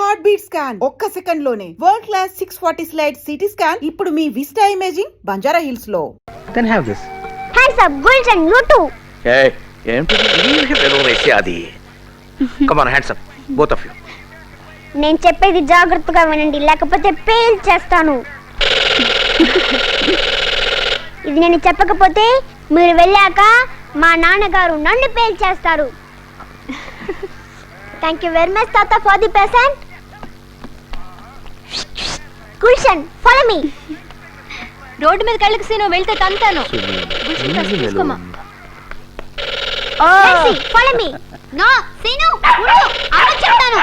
Heart beat scan ఒక్క second లోనే world class 640 slide CT scan ఇప్పుడు మీ విస్టా ఇమేజింగ్ బంజారా హిల్స్ లో. Then have this. Hands up, Gulshan, you too. Hey, అది. Come on, hands up, both of you. నేను చెప్పేది జాగ్రత్తగా వినండి, లేకపోతే పేల్ చేస్తాను. ఇది నేను చెప్పకపోతే మీరు వెళ్ళాక మా నాన్నగారు నన్ను పేల్ చేస్తారు. Thank you very much, Tata, for the present. Gulshan, follow me. Road మీద కళ్ళకి సీను వెళ్తే తంతాను. Nancy, follow me. No, Seenu, ఉండు, అమ్మ చెప్తాను.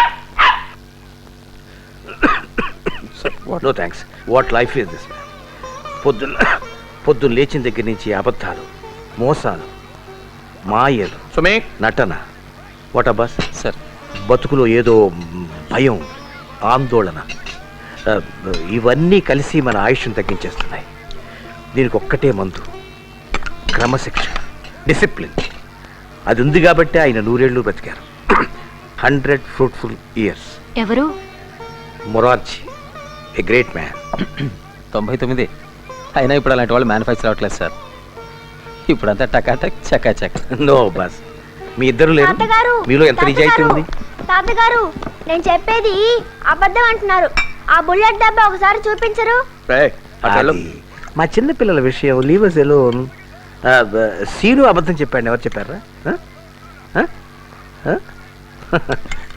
No thanks. What life is this? పొద్దున్న లేచిన దగ్గర నుంచి అబద్ధాలు, మోసాలు, మాయలు, నటన. వాట్ అబ్బాస్ సార్, బతుకులో ఏదో భయం, ఆందోళన, ఇవన్నీ కలిసి మన ఆయుష్ను తగ్గించేస్తున్నాయి. దీనికి ఒక్కటే మందు, క్రమశిక్షణ, డిసిప్లిన్. అది ఉంది కాబట్టి ఆయన 100 ఏళ్ళు బ్రతికారు. 100 ఫ్రూట్ఫుల్ ఇయర్స్. ఎవరు? Morarji, a great man. 99 అయినా ఇప్పుడు అలాంటి వాళ్ళు మ్యానుఫ్యాక్చర్ అవ్వట్లేదు సార్. ఇప్పుడంతా టకాటక్ చకాచక్. నో బాస్, మీ ఇద్దరు లేరు, మీలో ఎంత నిజాయితీ ఉంది? తాతగారు, నేను చెప్పేది అబద్ధం అంటున్నారు. ఆ బుల్లెట్ డబ్బా ఒకసారి చూపించరు? మా చిన్న పిల్లల విషయం, లీవ్ us alone. సీను అబద్ధం చెప్పాడు, ఎవరు చెప్పారా?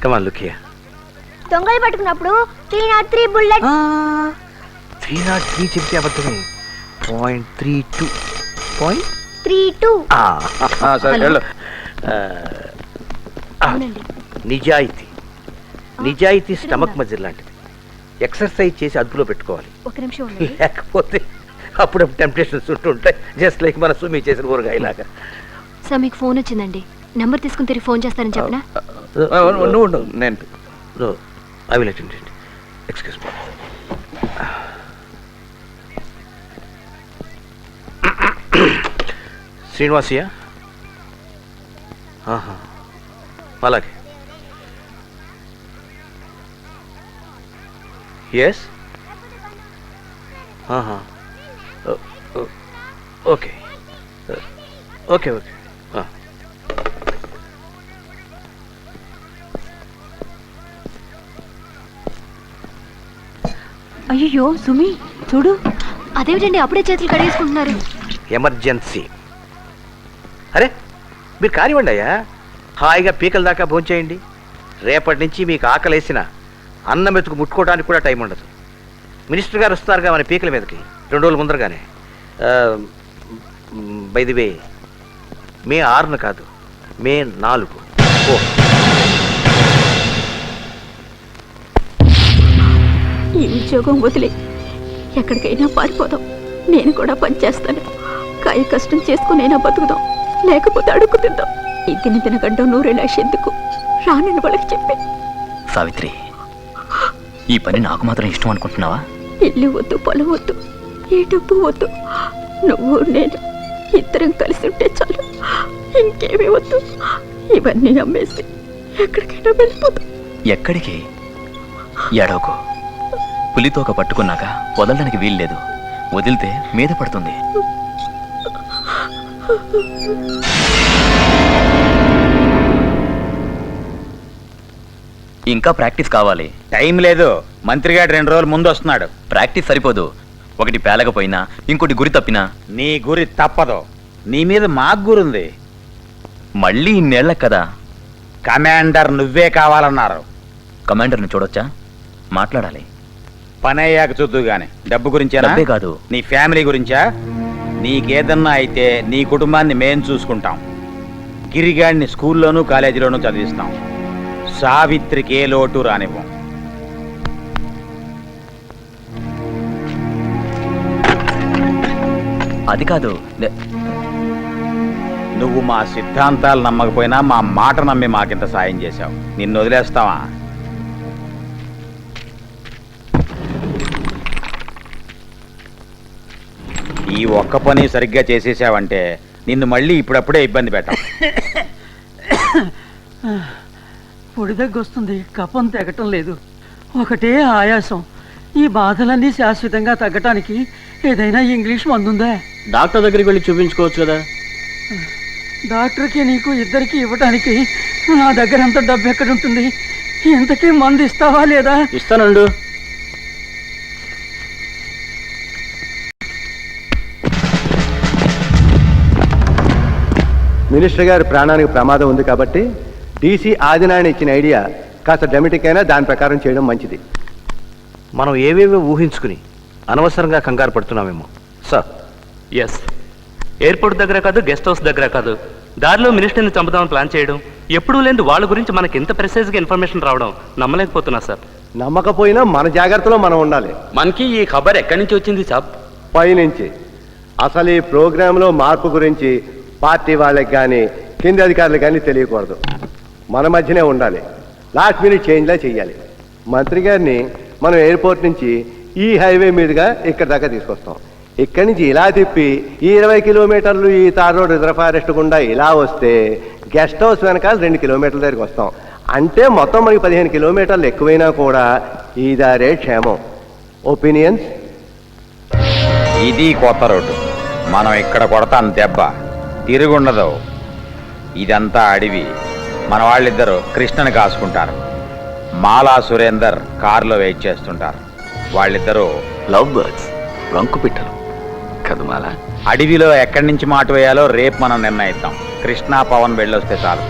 Come on, look here. దొంగలు పట్టుకున్నప్పుడు 303 బుల్లెట్. 303 చెప్తే అబద్ధమే. 0.32 32. నిజాయితీ స్టమక్ మజిల్ లాంటిది. ఎక్సర్సైజ్ చేసి అదుపులో పెట్టుకోవాలి. ఒక నిమిషం ఉండండి. లేకపోతే అప్పుడప్పుడు టెంప్టేషన్స్ ఉంటుంటాయి, జస్ట్ లైక్ మన సుమి చేసిన ఊరగాయలాగా. సార్, మీకు ఫోన్ వచ్చిందండి. నెంబర్ తీసుకుని తిరిగి ఫోన్ చేస్తారని చెప్పనా? నేను I will attend it. Excuse me. Srinivasayya, అలాగే. Yes, okay okay okay. అయ్యో సుమి, చూడు. అదేమిటండి అప్పుడే చేతులు కడిగేసుకుంటున్నారు? ఎమర్జెన్సీ. అరే, మీరు కానివ్వండి అయ్యా, హాయిగా పీకల దాకా భోంచేయండి. రేపటి నుంచి మీకు ఆకలేసిన అన్నం మెతుకు ముట్టుకోవడానికి కూడా టైం ఉండదు. మినిస్టర్ గారు వస్తున్నారుగా మన పీకల మీదకి 2 రోజుల ముందరగానే. బై ది వే, మే 6 కాదు, మే 4. ఈ ఉద్యోగం వదిలే ఎక్కడికైనా పారిపోదాం. నేను కూడా పనిచేస్తాను. కాయ కష్టం చేసుకునైనా బతుకుదాం, లేకపోతే అడుగు తిందాం. ఈ తినగడ్డం 100 ఏళ్ళ ఎందుకు రానని వాళ్ళకి చెప్పి. సావిత్రి, ఈ పని నాకు మాత్రం ఇష్టం అనుకుంటున్నావా? ఇల్లు వద్దు, పొలం వద్దు, ఏ డబ్బు వద్దు. నువ్వు నేను ఇద్దరం కలిసి ఉంటే చాలు, ఇంకేమీ వద్దు. ఇవన్నీ అమ్మేసి ఎక్కడికైనా వెళ్ళిపోతాం. ఎక్కడికి? ఎడవకు. పులితోక పట్టుకున్నాక వదలడానికి వీల్లేదు. వదిలితే మీద పడుతుంది. ఇంకా ప్రాక్టీస్ కావాలి. టైం లేదు, మంత్రి గారు 2 రోజుల ముందు వస్తున్నాడు. ప్రాక్టీస్ సరిపోదు. ఒకటి పేలకపోయినా ఇంకోటి గురి తప్పినా. నీ గురి తప్పదు, నీ మీద మాకు గురుంది. మళ్ళీ ఇన్నేళ్లకు కదా. కమాండర్ నువ్వే కావాలన్నారు. కమాండర్ని చూడొచ్చా? మాట్లాడాలి. పని అయ్యాక చూద్దు గాని. డబ్బు గురించేనా? డబ్బే కాదు, నీ ఫ్యామిలీ గురించా? నీకేదన్నా అయితే నీ కుటుంబాన్ని మేం చూసుకుంటాం. గిరిగాడిని స్కూల్లోనూ కాలేజీలోనూ చదివిస్తాం. సావిత్రికి ఏ లోటు రానివ్వం. అది కాదు. నువ్వు మా సిద్ధాంతాలు నమ్మకపోయినా మా మాట నమ్మి మాకింత సాయం చేశావు. నిన్ను వదిలేస్తావా? ఈ ఒక్క పని సరిగ్గా చేసేసావంటే నిన్ను మళ్ళీ ఇప్పుడప్పుడే ఇబ్బంది పెట్టాం. పొడి దగ్గొస్తుంది, కఫం తెగటం లేదు. ఒకటే ఆయాసం. ఈ బాధలన్నీ శాశ్వతంగా తగ్గటానికి ఏదైనా ఇంగ్లీష్ మందుందా? డాక్టర్ దగ్గరికి వెళ్ళి చూపించుకోవచ్చు కదా. డాక్టర్కి నీకు ఇద్దరికి ఇవ్వటానికి నా దగ్గర అంత డబ్బు ఎక్కడుంటుంది? ఇంతకీ మందు ఇస్తావా లేదా? ఇస్తానండు. మినిస్టర్ గారి ప్రాణానికి ప్రమాదం ఉంది కాబట్టి డీసీ ఆదినారాయణ ఇచ్చిన ఐడియా కాస్త డ్రమాటిక్ అయినా దాని ప్రకారం చేయడం మంచిది. మనం ఏవేవో ఊహించుకుని అనవసరంగా కంగారు పడుతున్నామేమో సార్. ఎస్, ఎయిర్పోర్ట్ దగ్గర కాదు, గెస్ట్ హౌస్ దగ్గర కాదు, దారిలో మినిస్టర్ని చంపుదామని ప్లాన్ చేయడం, ఎప్పుడూ లేని వాళ్ళ గురించి మనకి ఇంత ప్రెసైజ్గా ఇన్ఫర్మేషన్ రావడం నమ్మలేకపోతున్నా సార్. నమ్మకపోయినా మన జాగ్రత్తలో మనం ఉండాలి. మనకి ఈ ఖబర్ ఎక్కడి నుంచి వచ్చింది సాబ్? పైనుంచి. అసలు ఈ ప్రోగ్రాంలో మార్పు గురించి పార్టీ వాళ్ళకి కానీ కింది అధికారులకు కానీ తెలియకూడదు. మన మధ్యనే ఉండాలి. లాస్ట్ మినిట్ చేంజ్లా చెయ్యాలి. మంత్రి గారిని మనం ఎయిర్పోర్ట్ నుంచి ఈ హైవే మీదుగా ఇక్కడ దాకా తీసుకొస్తాం. ఇక్కడి నుంచి ఇలా తిప్పి ఈ 20 కిలోమీటర్లు ఈ తార్ రోడ్ రిజర్వ్ ఫారెస్ట్ గుండా ఇలా వస్తే గెస్ట్ హౌస్ వెనకాల 2 కిలోమీటర్ల దగ్గరికి వస్తాం. అంటే మొత్తం మనకి 15 కిలోమీటర్లు ఎక్కువైనా కూడా ఈ దారే క్షేమం. ఒపీనియన్స్? ఇది కొత్త రోడ్డు. మనం ఇక్కడ కొడతాం దెబ్బ, తిరుగుండదు. ఇదంతా అడవి. మన వాళ్ళిద్దరూ కృష్ణని కాసుకుంటారు. మాలా సురేందర్ కారులో వెయిట్ చేస్తుంటారు. వాళ్ళిద్దరూ లవ్ బర్డ్స్, రంకు పిట్టలు కదుమాలా. అడవిలో ఎక్కడి నుంచి మాట వేయాలో రేపు మనం నిర్ణయిద్దాం. కృష్ణ పవన్ వెళ్ళొస్తే చాలు,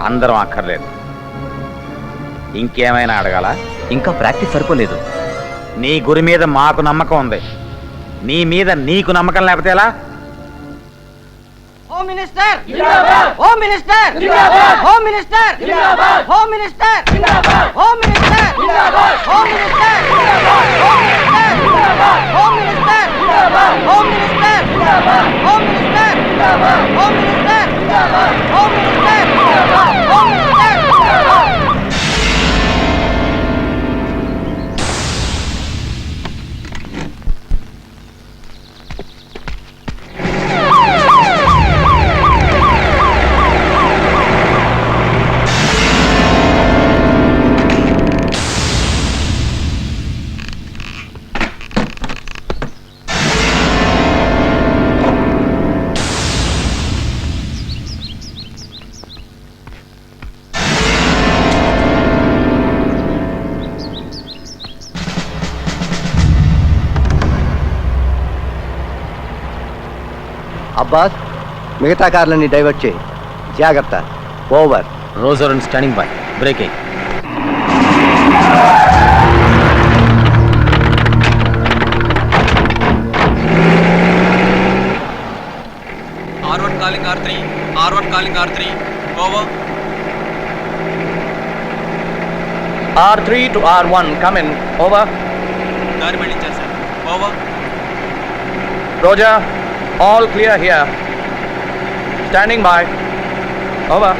అందరం అక్కర్లేదు. ఇంకేమైనా అడగాల? ఇంకా ప్రాక్టీస్ సరిపోలేదు. నీ గురి మీద మాకు నమ్మకం ఉంది, నీ మీద నీకు నమ్మకం లేకపోతే ఎలా? హోమ్ మినిస్టర్ జిందాబాద్! హోమ్ మినిస్టర్ జిందాబాద్! హోమ్ మినిస్టర్ జిందాబాద్! హోమ్ మినిస్టర్ జిందాబాద్! హోమ్ మినిస్టర్ జిందాబాద్! హోమ్ మినిస్టర్ జిందాబాద్! హోమ్ మినిస్టర్ జిందాబాద్! హోమ్ మినిస్టర్ జిందాబాద్! హోమ్ మినిస్టర్ జిందాబాద్! హోమ్ మినిస్టర్ జిందాబాద్! హోమ్ మినిస్టర్ జిందాబాద్! హోమ్ మినిస్టర్ జిందాబాద్! హోమ్ మినిస్టర్ జిందాబాద్! అబ్బాస్, మిగతా కార్లన్నీ డైవర్ట్ చేయి. జాగ్రత్త. Over. Roger and standing by. Breaking. R1 calling R3. R1 calling R3. Over. R3 to R1, come in. Over. దారి మళ్ళించారు sir. Over. Roger, all clear here. Standing by. Over.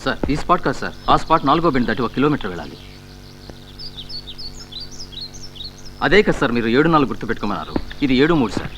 Sir, ఈ spot కాదు sir, ఆ spot 4వ bend దాటి 1 kilometre వెళ్ళాలి. అదే కదా సార్ మీరు 7-4 గుర్తు పెట్టుకోమన్నారు. ఇది 7-3 సార్.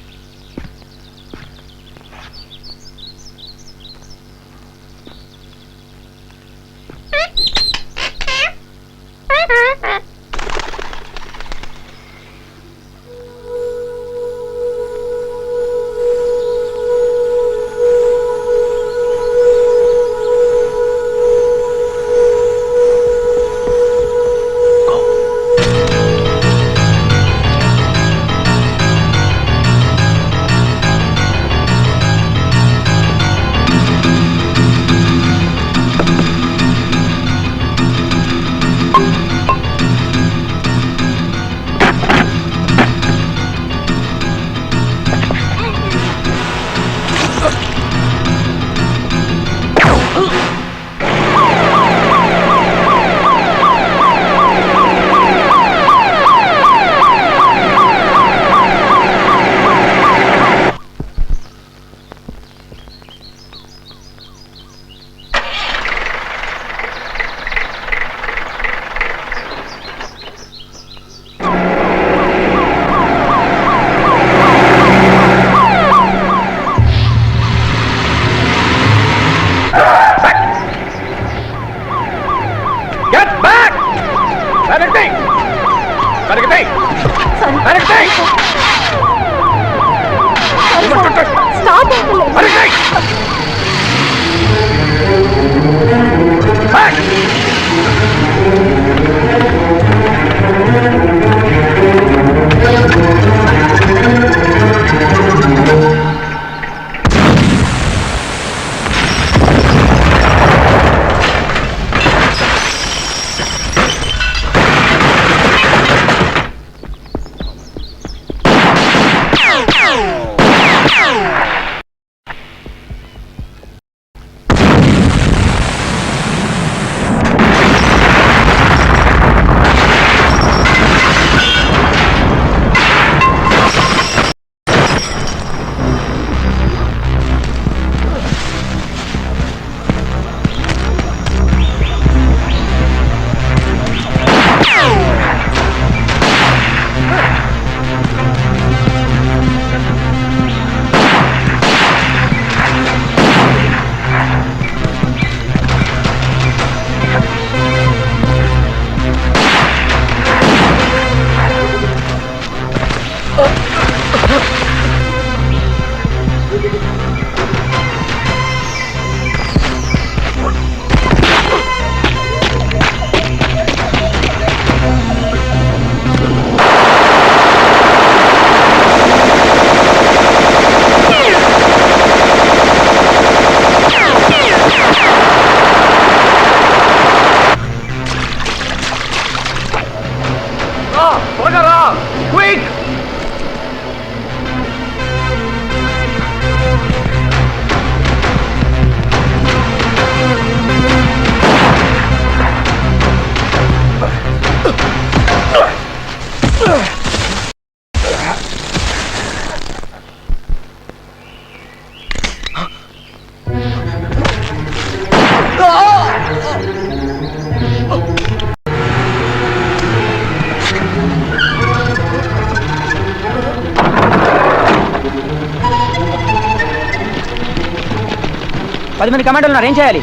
10 మంది కమాండోలు ఉన్నారు, ఏం చేయాలి?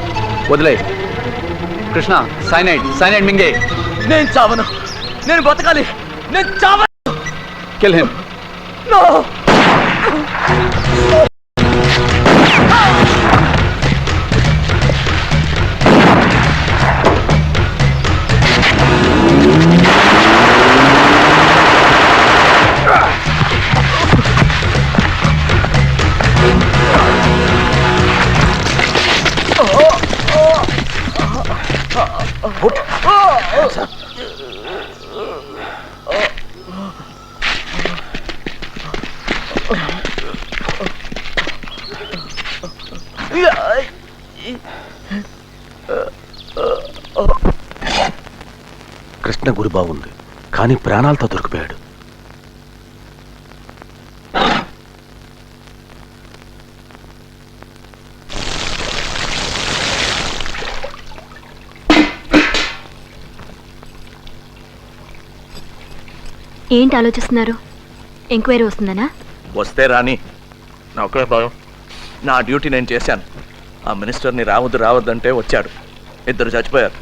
వదిలే. కృష్ణ, సైనైడ్ మింగే. నేను చావను, నేను బతకాలి, నేను చావను. Kill him. నో. కృష్ణ గురి బాగుంది, కానీ ప్రాణాలతో దొరికిపోయాడు. ఏంటి ఆలోచిస్తున్నారు? ఎంక్వైరీ వస్తుందనా? వస్తే రాని, నా ఒక్కడే భయం. నా డ్యూటీ నేను చేశాను. ఆ మినిస్టర్ని రావద్దంటే వచ్చాడు. 2 చచ్చిపోయారు.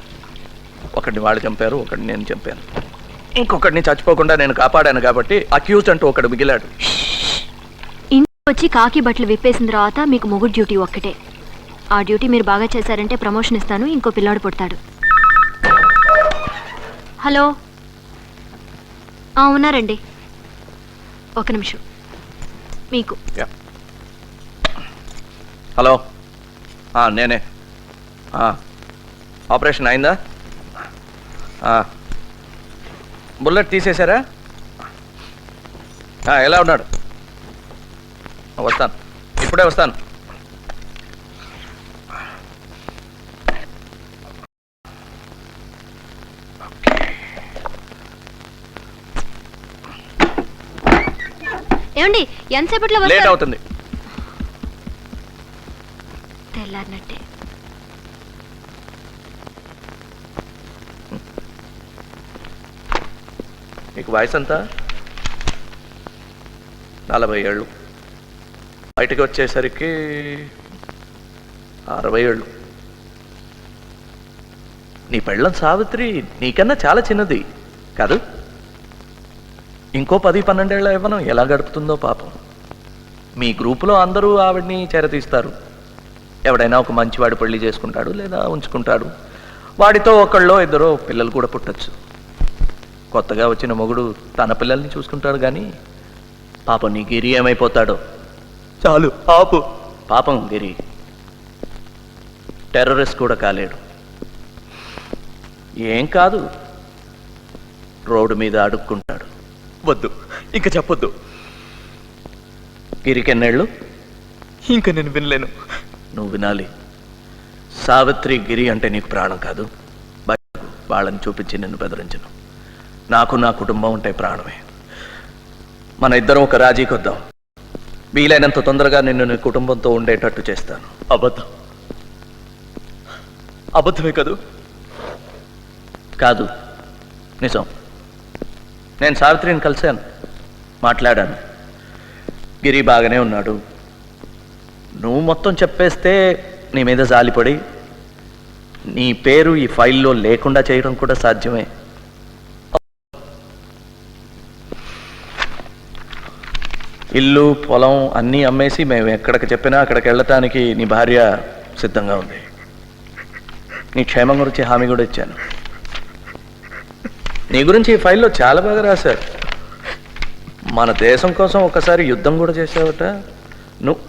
ఒకడిని వాళ్ళు చంపారు, ఒకడిని నేను చంపాను. ఇంకొకడిని చచ్చిపోకుండా నేను కాపాడాను కాబట్టి అక్యూజ్డ్ అంటూ ఒకడు మిగిలాడు. ఇంటికి వచ్చి కాకి బట్టలు విప్పేసిన తర్వాత మీకు మొగుడు డ్యూటీ ఒక్కటే. ఆ డ్యూటీ మీరు బాగా చేశారంటే ప్రమోషన్ ఇస్తాను, ఇంకో పిల్లాడు పుడతాడు. హలో, ఉన్నారండి, ఒక నిమిషం. మీకు హలో, నేనే. ఆపరేషన్ అయిందా? బుల్లెట్ తీసేశారా? ఎలా ఉన్నాడు? వస్తాను, ఇప్పుడే వస్తాను. ఏమండి, ఎంతసేపట్లో లేట్ అవుతుంది. తెల్లారినట్టే. మీకు వయసు ఎంత? 40 ఏళ్ళు. బయటకు వచ్చేసరికి 60 ఏళ్ళు. నీ పెళ్ళం సావిత్రి నీకన్నా చాలా చిన్నది కాదు? ఇంకో 10-12 ఏళ్ళ ఇవ్వను ఎలా గడుపుతుందో పాపం. మీ గ్రూపులో అందరూ ఆవిడ్ని చేరతీస్తారు. ఎవడైనా ఒక మంచివాడు పెళ్లి చేసుకుంటాడు, లేదా ఉంచుకుంటాడు. వాడితో ఒకళ్ళో 2 పిల్లలు కూడా పుట్టచ్చు. కొత్తగా వచ్చిన మొగుడు తన పిల్లల్ని చూసుకుంటాడు, కానీ పాపం నీ గిరి ఏమైపోతాడో. చాలు ఆపు. పాపం గిరి టెర్రరిస్ట్ కూడా కాలేడు. ఏం కాదు, రోడ్డు మీద అడుక్కుంటాడు. వద్దు, ఇంకా చెప్పొద్దు. గిరికెన్నేళ్ళు? ఇంకా నేను వినలేను. నువ్వు వినాలి. సావిత్రి, గిరి అంటే నీకు ప్రాణం కాదు. వాళ్ళని చూపించి నిన్ను బెదిరించను. నాకు నా కుటుంబం ఉంటే ప్రాణమే. మన ఇద్దరం ఒక రాజీకి వద్దాం. వీలైనంత తొందరగా నిన్ను నీ కుటుంబంతో ఉండేటట్టు చేస్తాను. అబద్ధమే కాదు? కాదు, నిజం. నేను సావిత్రిని కలిశాను, మాట్లాడాను. గిరి బాగానే ఉన్నాడు. నువ్వు మొత్తం చెప్పేస్తే నీ మీద జాలిపడి నీ పేరు ఈ ఫైల్లో లేకుండా చేయడం కూడా సాధ్యమే. ఇల్లు, పొలం అన్నీ అమ్మేసి మేము ఎక్కడికి చెప్పినా అక్కడికి వెళ్ళటానికి నీ భార్య సిద్ధంగా ఉంది. నీ క్షేమం గురించి హామీ కూడా ఇచ్చాను. నీ గురించి ఈ ఫైల్లో చాలా బాగా రాశారు. మన దేశం కోసం ఒకసారి యుద్ధం కూడా చేసావట నువ్వు.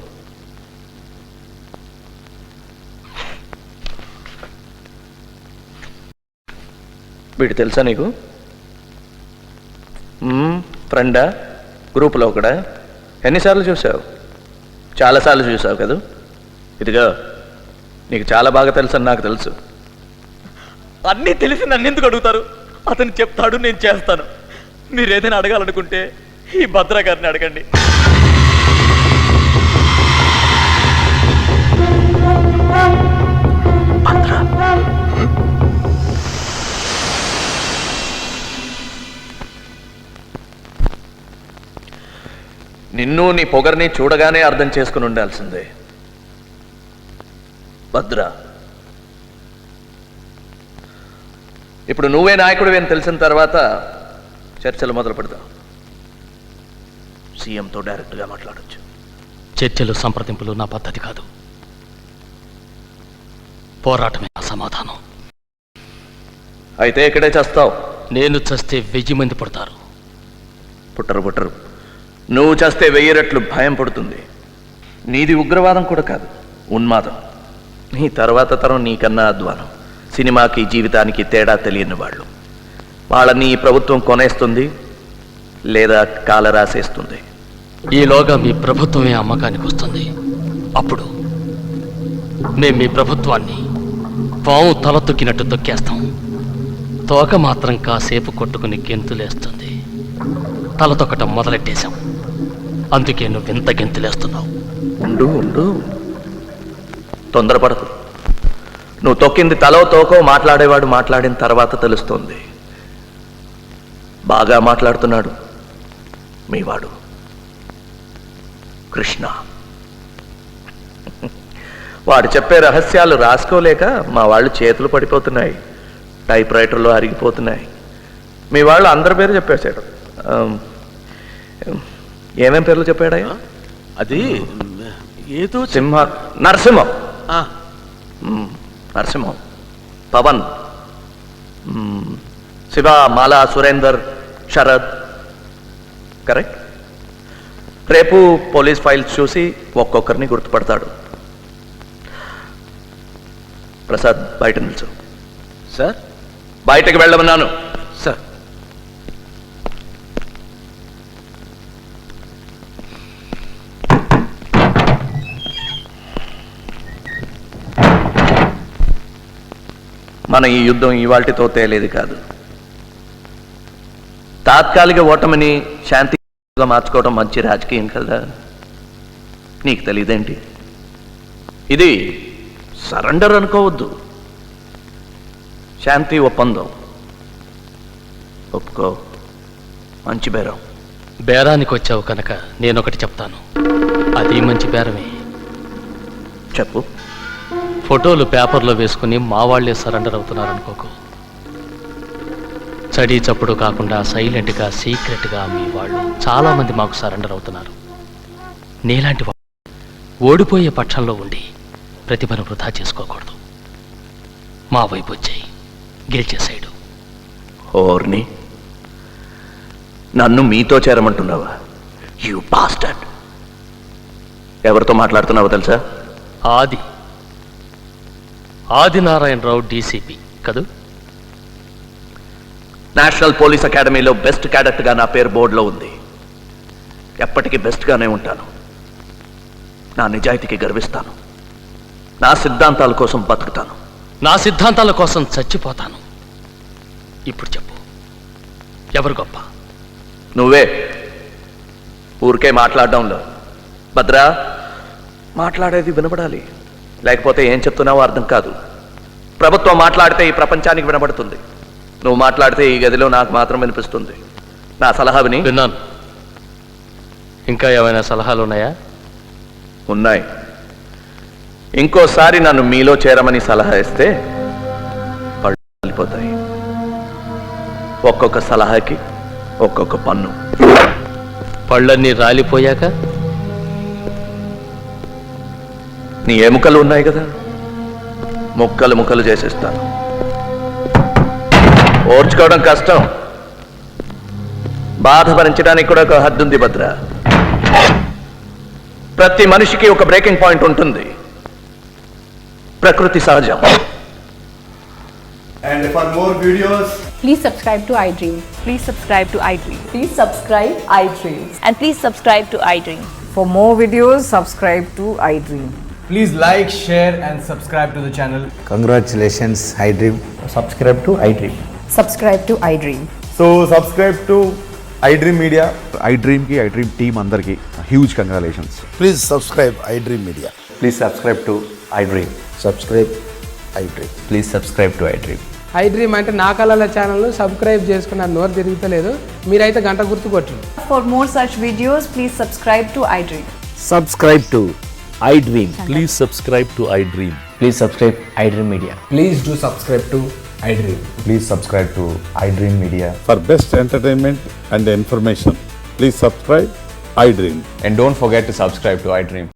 వీడు తెలుసా నీకు? ఫ్రెండా? గ్రూపులో ఒకడా? ఎన్నిసార్లు చూసావు? చాలాసార్లు చూసావు కదా. ఇదిగా నీకు చాలా బాగా తెలుసు అని నాకు తెలుసు. అన్నీ తెలిసి నన్ను ఎందుకు అడుగుతారు? అతను చెప్తాడు, నేను చేస్తాను. మీరు ఏదైనా అడగాలనుకుంటే ఈ భద్ర గారిని అడగండి. నిన్ను నీ పొగర్ని చూడగానే అర్థం చేసుకుని ఉండాల్సిందే. భద్ర, ఇప్పుడు నువ్వే నాయకుడివి అని తెలిసిన తర్వాత చర్చలు మొదలు పెడతావు. సీఎంతో డైరెక్ట్గా మాట్లాడొచ్చు. చర్చలు సంప్రదింపులు నా పద్ధతి కాదు. పోరాటమే నా సమాధానం. అయితే ఇక్కడే చేస్తావు. నేను చస్తే 1000 మంది పుడతారు. పుట్టరు. నువ్వు చేస్తే 1000 రెట్లు భయం పడుతుంది. నీది ఉగ్రవాదం కూడా కాదు, ఉన్మాదం. నీ తర్వాత తరం నీకన్నా అధ్వానం. సినిమాకి జీవితానికి తేడా తెలియని వాళ్ళు. వాళ్ళని ఈ ప్రభుత్వం కొనేస్తుంది లేదా కాల రాసేస్తుంది. ఈలోగా మీ ప్రభుత్వమే అమ్మకానికి వస్తుంది. అప్పుడు మేము మీ ప్రభుత్వాన్ని పాము తల తొక్కినట్టు తొక్కేస్తాం. తోక మాత్రం కాసేపు కొట్టుకుని గెంతులేస్తుంది. తల తొక్కటం మొదలెట్టేశాం. అందుకే నువ్వు ఇంత గెంతులేస్తున్నావు. ఉండు, తొందరపడకు. నువ్వు తొక్కింది తలో తోకో మాట్లాడేవాడు మాట్లాడిన తర్వాత తెలుస్తుంది. బాగా మాట్లాడుతున్నాడు మీవాడు కృష్ణ. వాడు చెప్పే రహస్యాలు రాసుకోలేక మా వాళ్ళు చేతులు పడిపోతున్నాయి, టైప్ రైటర్లో అరిగిపోతున్నాయి. మీ వాళ్ళు అందరి పేరు చెప్పేశాడు. ఏమేం పేర్లు చెప్పాడయ్యా? అది ఏదో నరసింహం, పవన్, శివ, మాలా, సురేందర్, శరద్. కరెక్ట్. రేపు పోలీస్ ఫైల్స్ చూసి ఒక్కొక్కరిని గుర్తుపడతాడు. ప్రసాద్, బయట నిల్చు. సార్, బయటకు వెళ్ళమన్నాను. సార్. మన ఈ యుద్ధం ఇవాల్టితో తేలేది కాదు. తాత్కాలిక ఓటమిని శాంతిగా మార్చుకోవడం మంచి రాజకీయం కదా. నీకు తెలియదేంటి? ఇది సరెండర్ అనుకోవద్దు, శాంతి ఒప్పందం. ఒప్పుకో, మంచి బేరం. బేరానికి వచ్చావు కనుక నేనొకటి చెప్తాను. అది మంచి బేరమే. చెప్పు. ఫోటోలు పేపర్లో వేసుకుని మా వాళ్లే సరెండర్ అవుతున్నారు అనుకోకు. చడి చప్పుడు కాకుండా సైలెంట్గా సీక్రెట్గా మీ వాళ్ళు చాలామంది మాకు సరెండర్ అవుతున్నారు. నీలాంటి వాళ్ళు ఓడిపోయే పక్షంలో ఉండి ప్రతిభను వృధా చేసుకోకూడదు. మా వైపు వచ్చాయి, గెలిచేసాడు. ఓర్ని, నన్ను మీతో చేరమంటున్నావా? You bastard. ఎవరితో మాట్లాడుతున్నావో తెలుసా? ఆదినారాయణరావు, డీసీపీ కదూ. నేషనల్ పోలీస్ అకాడమీలో బెస్ట్ క్యాడెట్గా నా పేరు బోర్డులో ఉంది. ఎప్పటికీ బెస్ట్గానే ఉంటాను. నా నిజాయితీకి గర్విస్తాను. నా సిద్ధాంతాల కోసం బతుకుతాను. నా సిద్ధాంతాల కోసం చచ్చిపోతాను. ఇప్పుడు చెప్పు, ఎవరు గొప్ప? నువ్వే. ఊరికే మాట్లాడడంలో. భద్రా, మాట్లాడేది వినపడాలి, లేకపోతే ఏం చెప్తున్నావో అర్థం కాదు. ప్రభుత్వం మాట్లాడితే ఈ ప్రపంచానికి వినబడుతుంది. నువ్వు మాట్లాడితే ఈ గదిలో నాకు మాత్రం వినిపిస్తుంది. నా సలహా విని. విన్నాను. ఇంకా ఏమైనా సలహాలు ఉన్నాయా? ఉన్నాయి. ఇంకోసారి నన్ను మీలో చేరమని సలహా ఇస్తే పళ్ళు రాలిపోతాయి. ఒక్కొక్క సలహాకి ఒక్కొక్క పన్ను. పళ్ళన్నీ రాలిపోయాక నీ ఎముకలు ఉన్నాయి కదా, ముక్కలు ముక్కలు చేసేస్తాను. ఓర్చుకోవడం కష్టం, బాధ భరించడానికి కూడా ఒక హద్దు ఉంది భద్ర. ప్రతి మనిషికి ఒక బ్రేకింగ్ పాయింట్ ఉంటుంది. ప్రకృతి సహజం. And for more videos, please subscribe to iDream. Please subscribe to iDream. Please subscribe iDream. And please subscribe to iDream. For more videos, subscribe to iDream. please like, share and subscribe to the channel. Congratulations, iDream. Subscribe to iDream. Subscribe to iDream. So subscribe to iDream Media. iDream ki iDream team andarki huge congratulations. Please subscribe iDream Media. Please subscribe to iDream. Subscribe iDream. Please subscribe to iDream. iDream అంటే నా కళల channel subscribe చేసుకున్న నోరు తిరుగుతలేదు. మీరైతే గంట గుర్తు కొట్టండి. For more such videos, please subscribe to iDream. Subscribe to iDream. Please subscribe to iDream. Please subscribe iDream media. Please do subscribe to iDream. Please subscribe to iDream Media. For best entertainment and information, please subscribe iDream. And don't forget to subscribe to iDream.